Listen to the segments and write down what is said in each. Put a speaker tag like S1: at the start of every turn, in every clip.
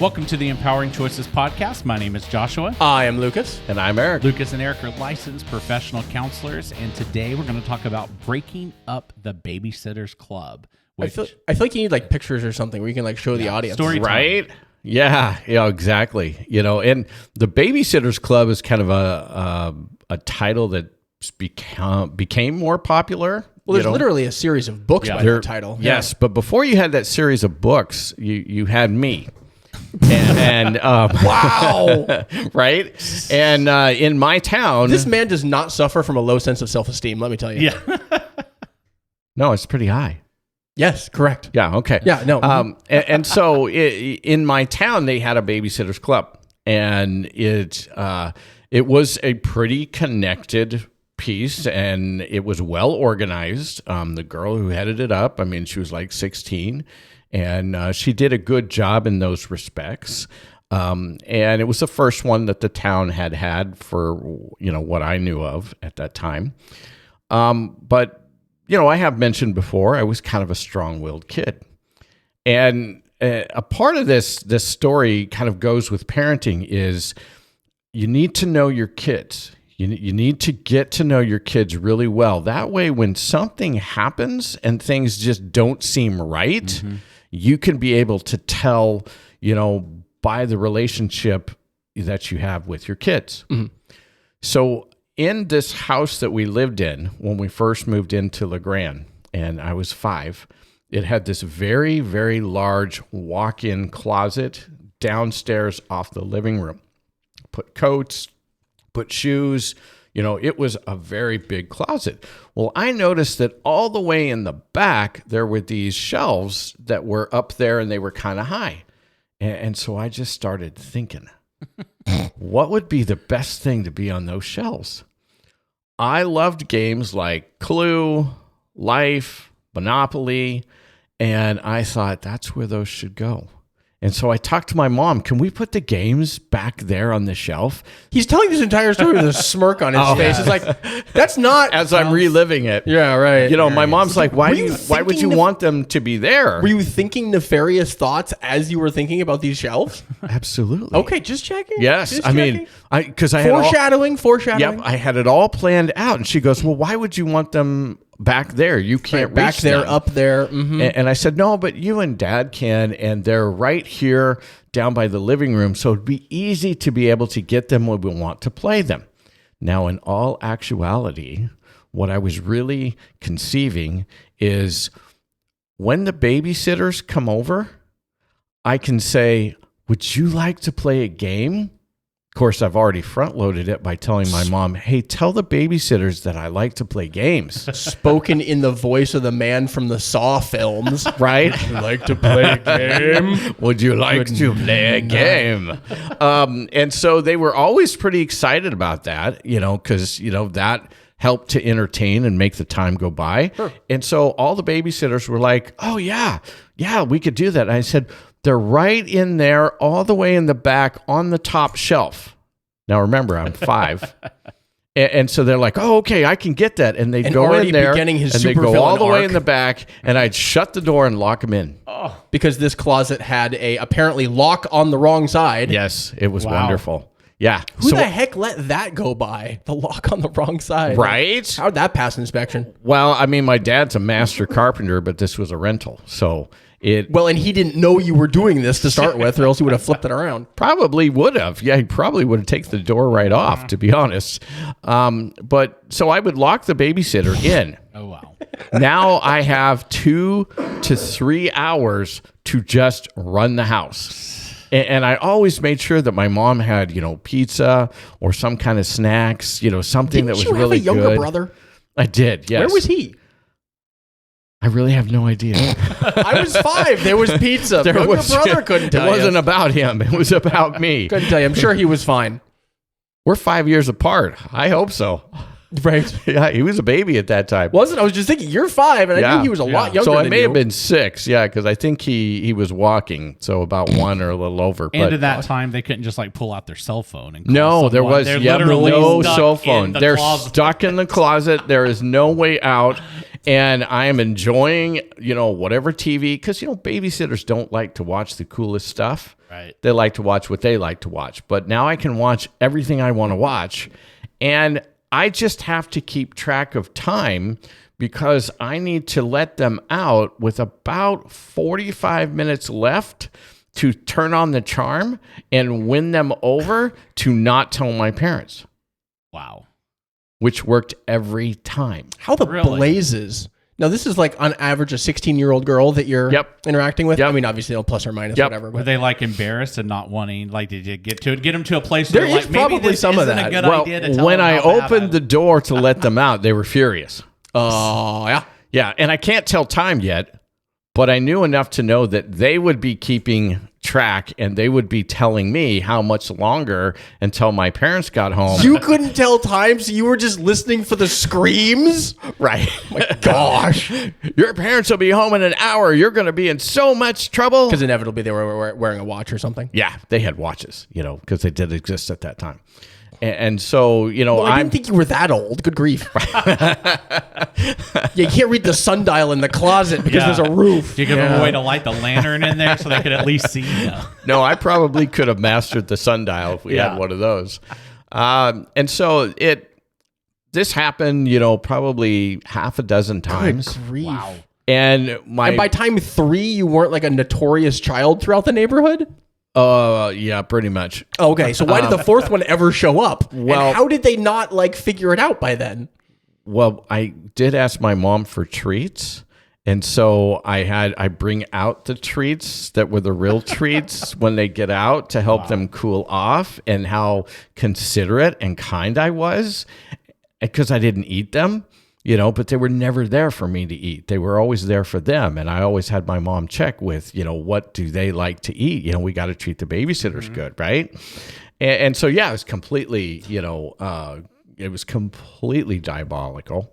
S1: Welcome to the Empowering Choices podcast. My name is Joshua.
S2: I am Lucas.
S3: And I'm Eric.
S1: Lucas and Eric are licensed professional counselors, and today we're going to talk about breaking up the Babysitters Club.
S2: I feel like you need like pictures or something where you can show the audience.
S1: Story time.
S3: Right? Yeah, exactly. And the Babysitters Club is kind of a title that became more popular.
S2: Well, there's literally a series of books by that title.
S3: Yes, but before you had that series of books, you had me. and
S2: Wow.
S3: Right? And in my town...
S2: This man does not suffer from a low sense of self-esteem, let me tell you.
S1: Yeah.
S3: No, it's pretty high.
S2: Yes, correct.
S3: Yeah, okay.
S2: Yeah, no.
S3: And so in my town, they had a Babysitters Club. And it was a pretty connected piece, and it was well organized. The girl who headed it up, she was like 16, and she did a good job in those respects. And it was the first one that the town had for, what I knew of at that time. But, I have mentioned before, I was kind of a strong-willed kid. And a part of this story kind of goes with parenting is you need to know your kids. You need to get to know your kids really well. That way, when something happens and things just don't seem right, you can be able to tell, by the relationship that you have with your kids. Mm-hmm. So in this house that we lived in when we first moved into LeGrand, and I was 5, it had this very, very large walk-in closet downstairs off the living room. Put coats, put shoes, it was a very big closet. Well, I noticed that all the way in the back, there were these shelves that were up there and they were kind of high. And so I just started thinking, what would be the best thing to be on those shelves? I loved games like Clue, Life, Monopoly, and I thought that's where those should go. And so I talked to my mom, can we put the games back there on the shelf?
S2: He's telling this entire story with a smirk on his face. It's like, that's not...
S3: As I'm reliving it.
S2: Yeah, right.
S3: My mom's like, why would you want them to be there?
S2: Were you thinking nefarious thoughts as you were thinking about these shelves?
S3: Absolutely.
S2: Okay, just checking.
S3: Yes.
S2: Just checking.
S3: Because I
S2: had Foreshadowing.
S3: Yep, I had it all planned out. And she goes, well, why would you want them back there? You can't
S2: back
S3: reach
S2: there,
S3: them.
S2: up there. Mm-hmm.
S3: And I said, no, but you and Dad can, and they're right here down by the living room, so it'd be easy to be able to get them when we want to play them. Now, in all actuality, what I was really conceiving is when the babysitters come over, I can say, would you like to play a game? Of course, I've already front-loaded it by telling my mom, hey, tell the babysitters that I like to play games.
S2: Spoken in the voice of the man from the Saw films.
S3: Right?
S2: Would you like to play a game?
S3: Would you like to play a game? And so they were always pretty excited about that, because, that helped to entertain and make the time go by. Sure. And so all the babysitters were like, oh, yeah, we could do that. And I said, they're right in there, all the way in the back on the top shelf. Now, remember, I'm 5. and so they're like, oh, okay, I can get that. And they'd go in there, and they'd go all the way in the back, and I'd shut the door and lock them in.
S2: Oh, because this closet had a apparently lock on the wrong side.
S3: Yes, it was wonderful. Yeah.
S2: Who the heck let that go by? The lock on the wrong side.
S3: Right?
S2: How'd that pass inspection?
S3: Well, my dad's a master carpenter, but this was a rental, so...
S2: and he didn't know you were doing this to start with, or else he would have flipped it around.
S3: Probably would have. Yeah, he probably would have taken the door right off, to be honest. But so I would lock the babysitter in.
S1: Oh, wow.
S3: Now I have 2 to 3 hours to just run the house. And I always made sure that my mom had, pizza or some kind of snacks, something that was really good.
S2: Didn't you have a younger brother?
S3: I did, yes.
S2: Where was he?
S3: I really have no idea.
S2: I was 5. There was pizza. Your brother couldn't tell you.
S3: It wasn't about him. It was about me.
S2: Couldn't tell you. I'm sure he was fine.
S3: We're 5 years apart. I hope so.
S2: Right.
S3: Yeah, he was a baby at that time.
S2: Wasn't? I was just thinking, you're 5, and I knew he was a lot younger
S3: than you. So I
S2: may
S3: may have been 6, because I think he was walking, so about 1 or a little over.
S1: And at that time, they couldn't just pull out their cell phone and call
S3: no,
S1: someone.
S3: there was
S1: no
S3: cell phone. They're stuck in the closet. There is no way out. and I am enjoying, whatever TV, because, babysitters don't like to watch the coolest stuff.
S1: Right.
S3: They like to watch what they like to watch. But now I can watch everything I want to watch. And I just have to keep track of time because I need to let them out with about 45 minutes left to turn on the charm and win them over to not tell my parents.
S1: Wow.
S3: Which worked every time.
S2: How the
S1: Really?
S2: blazes? Now, this is like on average a 16-year-old girl that you're interacting with.
S3: Yep.
S2: I mean, obviously, plus or minus, whatever.
S1: Were
S2: But
S1: they like embarrassed and not wanting? Like, did you get them to a place
S2: There
S1: where they're
S2: is
S1: like, maybe
S2: probably
S1: this
S2: some of
S1: isn't
S2: that.
S1: a good
S3: Well,
S1: idea to tell
S3: when
S1: them
S3: I
S1: how bad
S3: opened the door to let them out, they were furious.
S2: oh, yeah.
S3: Yeah, and I can't tell time yet, but I knew enough to know that they would be keeping track and they would be telling me how much longer until my parents got home.
S2: You couldn't tell time, so you were just listening for the screams?
S3: Right.
S2: My gosh.
S3: Your parents will be home in an hour. You're going to be in so much trouble.
S2: Because inevitably they were wearing a watch or something.
S3: Yeah, they had watches, because they did exist at that time. And so,
S2: Well, I
S3: I'm
S2: didn't think you were that old. Good grief. You can't read the sundial in the closet because there's a roof.
S1: Do you give them a way to light the lantern in there so they could at least see you?
S3: No, I probably could have mastered the sundial if we had one of those. And so this happened, probably half a dozen times.
S2: Good grief.
S1: Wow.
S3: And
S2: by time 3, you weren't like a notorious child throughout the neighborhood?
S3: yeah, pretty much.
S2: Okay, so why did the 4th one ever show up?
S3: Well-
S2: and how did they not like figure it out by then?
S3: Well, I did ask my mom for treats. And so I bring out the treats that were the real treats when they get out to help them cool off, and how considerate and kind I was, because I didn't eat them, but they were never there for me to eat. They were always there for them. And I always had my mom check with, what do they like to eat? We got to treat the babysitters good, right? And so, yeah, it was completely, it was completely diabolical.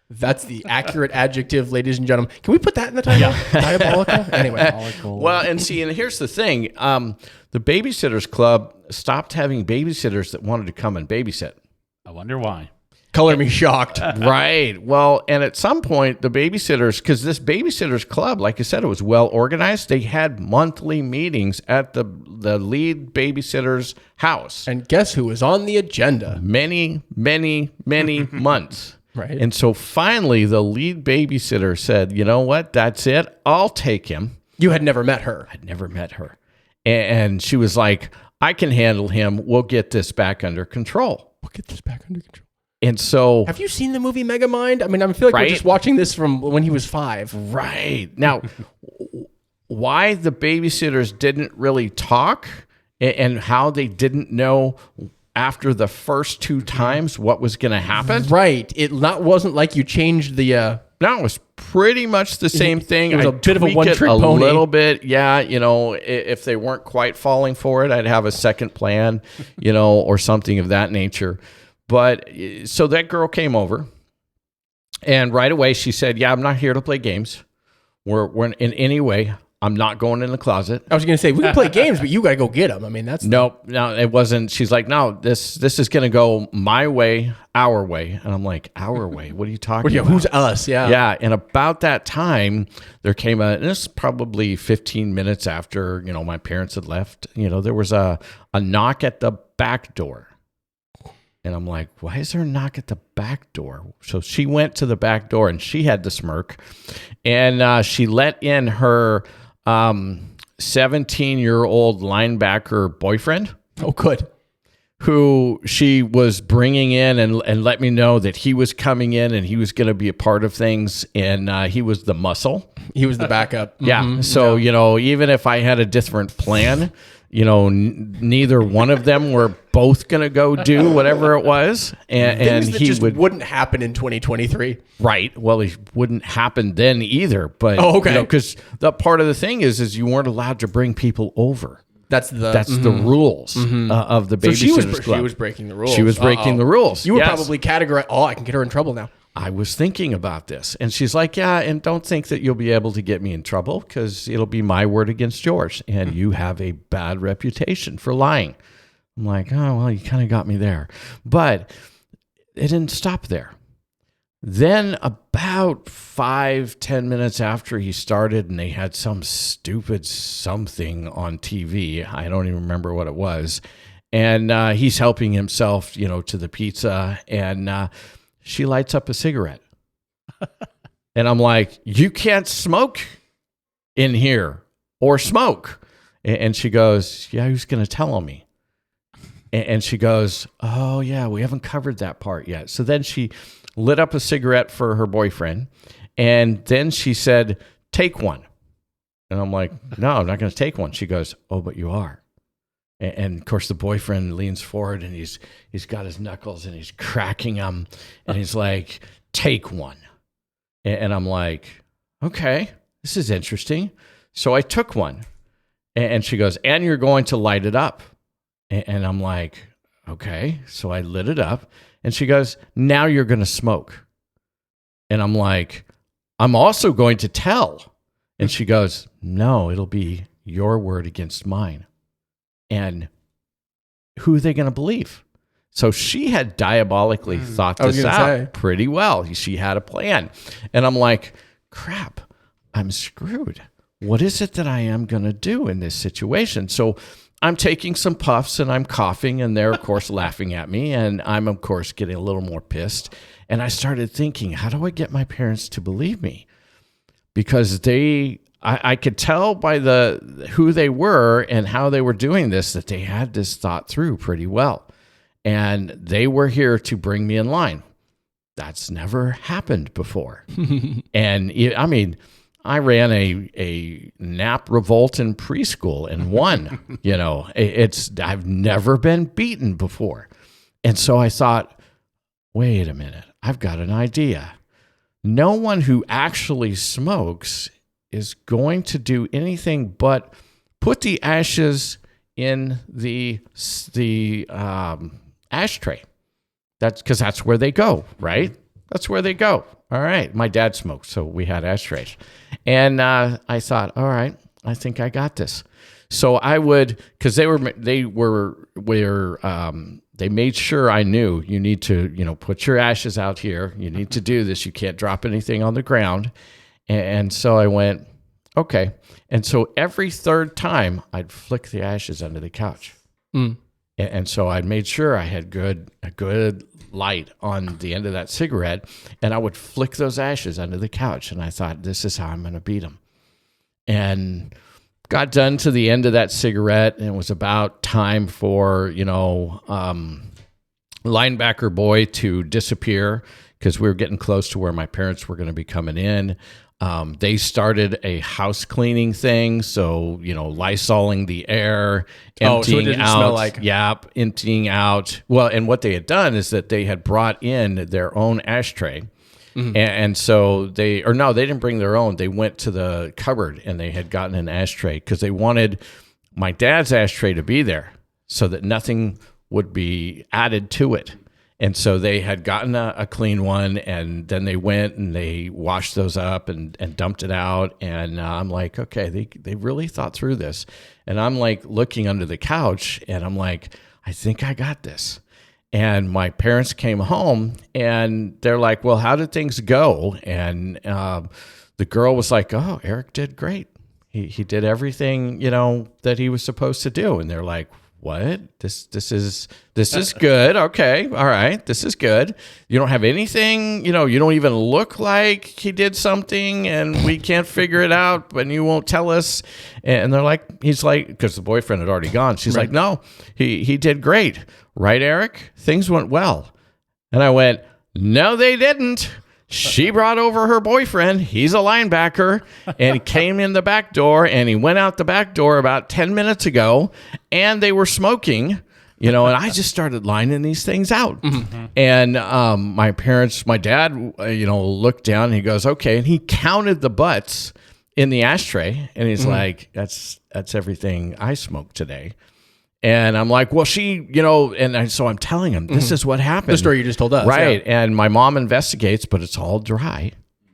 S2: That's the accurate adjective, ladies and gentlemen. Can we put that in the title? Diabolical? Anyway.
S3: Well, and here's the thing. The Babysitters Club stopped having babysitters that wanted to come and babysit.
S1: I wonder why.
S2: Color me shocked.
S3: Right. Well, and at some point, the babysitters, because this Babysitters Club, like I said, it was well organized. They had monthly meetings at the lead babysitter's house.
S2: And guess who was on the agenda?
S3: Many, many, many months.
S2: Right.
S3: And so finally, the lead babysitter said, you know what? That's it. I'll take him.
S2: You had never met her.
S3: I'd never met her. And she was like, I can handle him. We'll get this back under control.
S2: We'll get this back under control.
S3: And so...
S2: Have you seen the movie Megamind? I mean, I feel like
S3: Right?
S2: we're just watching this from when he was 5.
S3: Right. Now, why the babysitters didn't really talk and how they didn't know after the first 2 times what was going to happen.
S2: Right. Wasn't like you changed the...
S3: No, it was pretty much the same thing.
S2: It was a bit of a
S3: tweak
S2: one-trick
S3: it
S2: pony.
S3: A little bit, yeah. If they weren't quite falling for it, I'd have a second plan, or something of that nature. But so that girl came over, and right away she said, "Yeah, I'm not here to play games. We're in any way. I'm not going in the closet."
S2: I was going to say, we can play games, but you got to go get them. I mean, that's...
S3: No, it wasn't. She's like, "No, this is going to go my way, our way." And I'm like, "Our way? What are you talking about?"
S2: Who's us? Yeah.
S3: Yeah, and about that time, there came this is probably 15 minutes after, my parents had left, there was a knock at the back door. And I'm like, why is there a knock at the back door? So she went to the back door, and she had the smirk, and she let in her 17-year-old linebacker boyfriend.
S2: Oh, good.
S3: Who she was bringing in and let me know that he was coming in and he was going to be a part of things, and he was the muscle.
S2: He was the backup.
S3: Yeah.
S2: Mhm.
S3: So, even if I had a different plan, neither one of them were both going to go do whatever it was. And
S2: Things that
S3: he
S2: just wouldn't happen in 2023.
S3: Right. Well, it wouldn't happen then either. But,
S2: okay.
S3: Because the part of the thing is you weren't allowed to bring people over.
S2: That's the
S3: rules of the Babysitters Club.
S2: She was breaking the rules.
S3: She was breaking the rules.
S2: You were
S3: Yes.
S2: probably categorized. Oh, I can get her in trouble now.
S3: I was thinking about this. And she's like, yeah, and don't think that you'll be able to get me in trouble, because it'll be my word against yours. And you have a bad reputation for lying. I'm like, oh, well, you kind of got me there. But it didn't stop there. Then about 5-10 minutes after he started, and they had some stupid something on TV. I don't even remember what it was. And he's helping himself, to the pizza. And she lights up a cigarette. And I'm like, you can't smoke in here or smoke. And she goes, yeah, who's going to tell on me? And she goes, oh, yeah, we haven't covered that part yet. So then she lit up a cigarette for her boyfriend. And then she said, take one. And I'm like, no, I'm not going to take one. She goes, oh, but you are. And of course, the boyfriend leans forward and he's got his knuckles and he's cracking them. And he's like, take one. And I'm like, okay, this is interesting. So I took one. And she goes, and you're going to light it up. And I'm like, okay. So I lit it up. And she goes, now you're going to smoke. And I'm like, I'm also going to tell. And she goes, no, it'll be your word against mine. And who are they going to believe? So she had diabolically thought this out pretty well. She had a plan. And I'm like, crap, I'm screwed. What is it that I am going to do in this situation? So I'm taking some puffs and I'm coughing, and they're, of course, laughing at me. And I'm, of course, getting a little more pissed. And I started thinking, how do I get my parents to believe me? Because I could tell by who they were and how they were doing this that they had this thought through pretty well. And they were here to bring me in line. That's never happened before. And I mean, I ran a nap revolt in preschool and won. I've never been beaten before. And so I thought, wait a minute, I've got an idea. No one who actually smokes is going to do anything but put the ashes in the ashtray. That's where they go, right? That's where they go. All right. My dad smoked, so we had ashtrays. And I thought, all right, I think I got this. So I would, because they made sure I knew you need to, put your ashes out here. You need to do this. You can't drop anything on the ground. And so I went, okay. And so every third time I'd flick the ashes under the couch. And so I made sure I had a good light on the end of that cigarette, and I would flick those ashes under the couch. And I thought, this is how I'm going to beat them. And got done to the end of that cigarette, and it was about time for, linebacker boy to disappear, because we were getting close to where my parents were going to be coming in. They started a house cleaning thing, so Lysoling the air, emptying
S2: so it didn't
S3: out.
S2: Smell like.
S3: Yep, emptying out. Well, and what they had done is that they had brought in their own ashtray, and so they didn't bring their own. They went to the cupboard and they had gotten an ashtray because they wanted my dad's ashtray to be there so that nothing would be added to it. And so they had gotten a clean one, and then they went and they washed those up and dumped it out. And I'm like, okay, they really thought through this. And I'm like looking under the couch, and I'm like, I think I got this. And my parents came home, and they're like, well, how did things go? And the girl was like, oh, Erik did great. He did everything, that he was supposed to do. And they're like, what? This is good. Okay. All right. This is good. You don't have anything, you don't even look like he did something, and we can't figure it out, but you won't tell us. And they're like, he's like, because the boyfriend had already gone. She's like, no, he did great. Right, Erik? Things went well. And I went, no, they didn't. She brought over her boyfriend. He's a linebacker, and he came in the back door, and he went out the back door about 10 minutes ago, and they were smoking, and I just started lining these things out. And my dad, looked down, and he goes, okay. And he counted the butts in the ashtray, and he's like, that's everything I smoked today. And I'm like, well, so I'm telling him, this is what happened.
S2: The story you just told us.
S3: Right. Yeah. And my mom investigates, but it's all dry.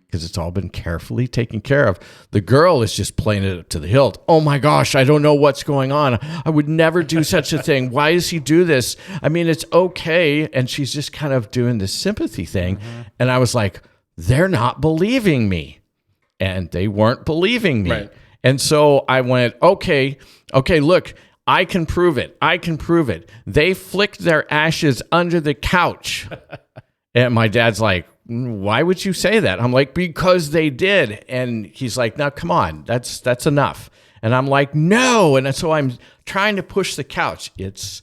S3: because it's all been carefully taken care of. The girl is just playing it up to the hilt. Oh my gosh, I don't know what's going on. I would never do such a thing. Why does he do this? I mean, it's okay. And she's just kind of doing this sympathy thing. And I was like, they're not believing me. And they weren't believing me.
S2: Right.
S3: And so I went, okay, look, I can prove it. They flicked their ashes under the couch. And my dad's like, why would you say that? I'm like, because they did. And he's like, now come on, that's enough. And I'm like, no. And so I'm trying to push the couch. It's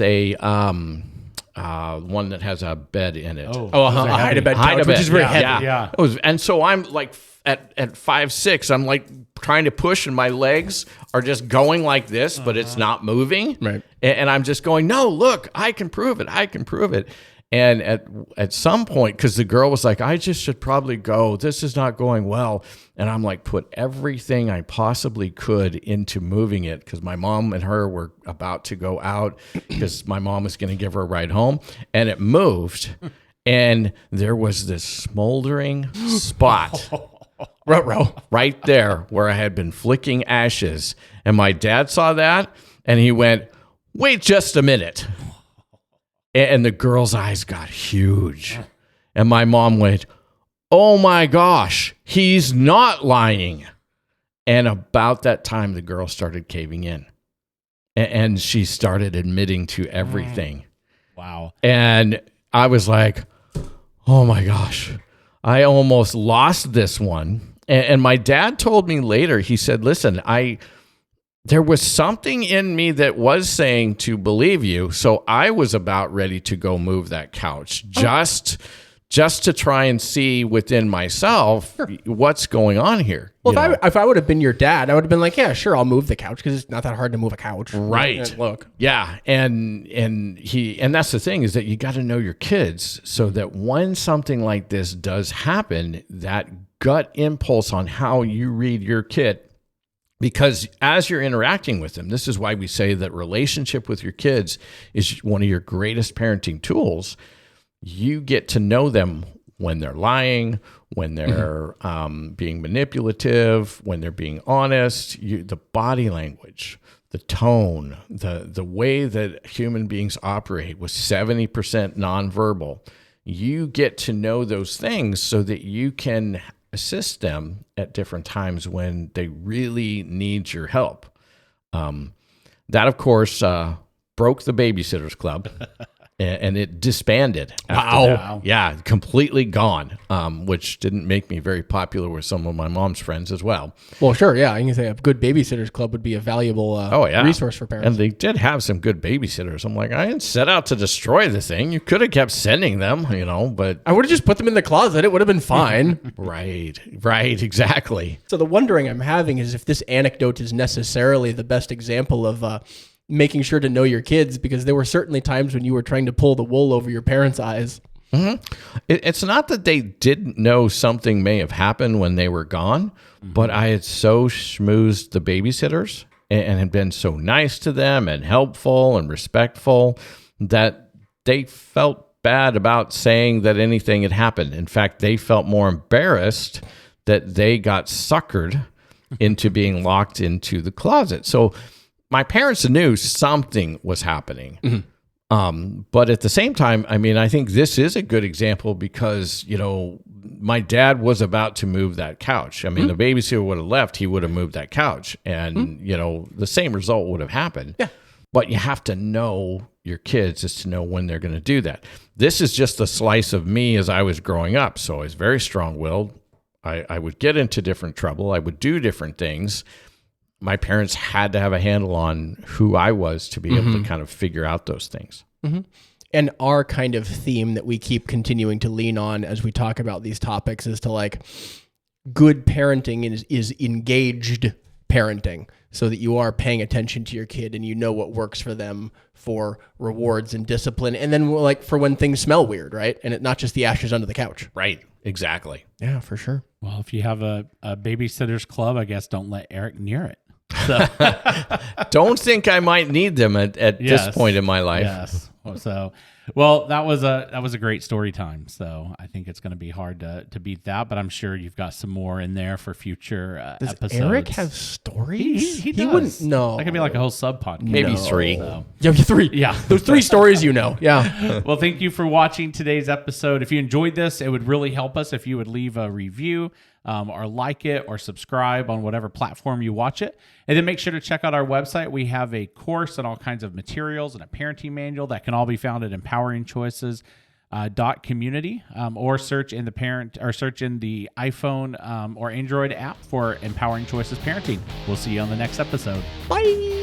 S3: a one that has a bed in it.
S2: A hide-a-bed couch, which is very heavy.
S1: Yeah.
S3: And so I'm like at 5'6", I'm like trying to push, and my legs are just going like this, but it's not moving.
S2: Right.
S3: And I'm just going, no, look, I can prove it. And at some point, because the girl was like, I just should probably go. This is not going well. And I'm like, put everything I possibly could into moving it, because my mom and her were about to go out because my mom was going to give her a ride home. And it moved. And there was this smoldering spot right there where I had been flicking ashes. And my dad saw that, and he went, wait just a minute. And the girl's eyes got huge. And my mom went, oh my gosh, he's not lying. And about that time, the girl started caving in. And she started admitting to everything.
S1: Wow.
S3: And I was like, oh my gosh, I almost lost this one. And my dad told me later, he said, listen, there was something in me that was saying to believe you. So I was about ready to go move that couch just to try and see within myself what's going on here.
S2: Well, if I would have been your dad, I would have been like, yeah, sure, I'll move the couch, because it's not that hard to move a couch.
S3: Right.
S2: And look.
S3: Yeah. And that's the thing, is that you got to know your kids, so that when something like this does happen, that gut impulse on how you read your kid. Because as you're interacting with them, this is why we say that relationship with your kids is one of your greatest parenting tools. You get to know them when they're lying, when they're being manipulative, when they're being honest, the body language, the tone, the way that human beings operate with 70% nonverbal. You get to know those things so that you can assist them at different times when they really need your help. That, of course, broke the Babysitters Club. And it disbanded.
S2: Wow.
S3: Yeah, completely gone, which didn't make me very popular with some of my mom's friends as well.
S2: Well, sure, yeah. I can say a good babysitters club would be a valuable resource for parents.
S3: And they did have some good babysitters. I'm like, I didn't set out to destroy the thing. You could have kept sending them, but...
S2: I would have just put them in the closet. It would have been fine.
S3: Right, exactly.
S2: So the wondering I'm having is if this anecdote is necessarily the best example of... making sure to know your kids, because there were certainly times when you were trying to pull the wool over your parents' eyes.
S3: Mm-hmm. It's not that they didn't know something may have happened when they were gone, but I had so schmoozed the babysitters and had been so nice to them and helpful and respectful that they felt bad about saying that anything had happened. In fact, they felt more embarrassed that they got suckered into being locked into the closet. So my parents knew something was happening. But at the same time, I think this is a good example because, my dad was about to move that couch. The babysitter would have left, he would have moved that couch, and, the same result would have happened.
S2: Yeah.
S3: But you have to know your kids is to know when they're going to do that. This is just a slice of me as I was growing up. So I was very strong-willed. I would get into different trouble. I would do different things. My parents had to have a handle on who I was to be able to kind of figure out those things.
S2: And our kind of theme that we keep continuing to lean on as we talk about these topics is to good parenting is engaged parenting, so that you are paying attention to your kid and you know what works for them for rewards and discipline. And then for when things smell weird, right? And not just the ashes under the couch.
S3: Right. Exactly.
S2: Yeah, for sure.
S1: Well, if you have a babysitters club, I guess don't let Erik near it. So.
S3: Don't think I might need them at this point in my life.
S1: Yes. So, Well, that was a great story time. So I think it's going to be hard to beat that, but I'm sure you've got some more in there for future
S2: Does
S1: episodes.
S2: Eric have stories?
S1: He does.
S2: Wouldn't. No.
S1: That could be like a whole sub podcast.
S3: Maybe three.
S1: So.
S2: Yeah, 3.
S1: Yeah.
S2: There's 3 stories, Yeah.
S1: Well, thank you for watching today's episode. If you enjoyed this, it would really help us if you would leave a review or like it or subscribe on whatever platform you watch it. And then make sure to check out our website. We have a course and all kinds of materials and a parenting manual that can all be found at empoweringchoices.community or search in the iPhone or Android app for Empowering Choices Parenting. We'll see you on the next episode.
S2: Bye.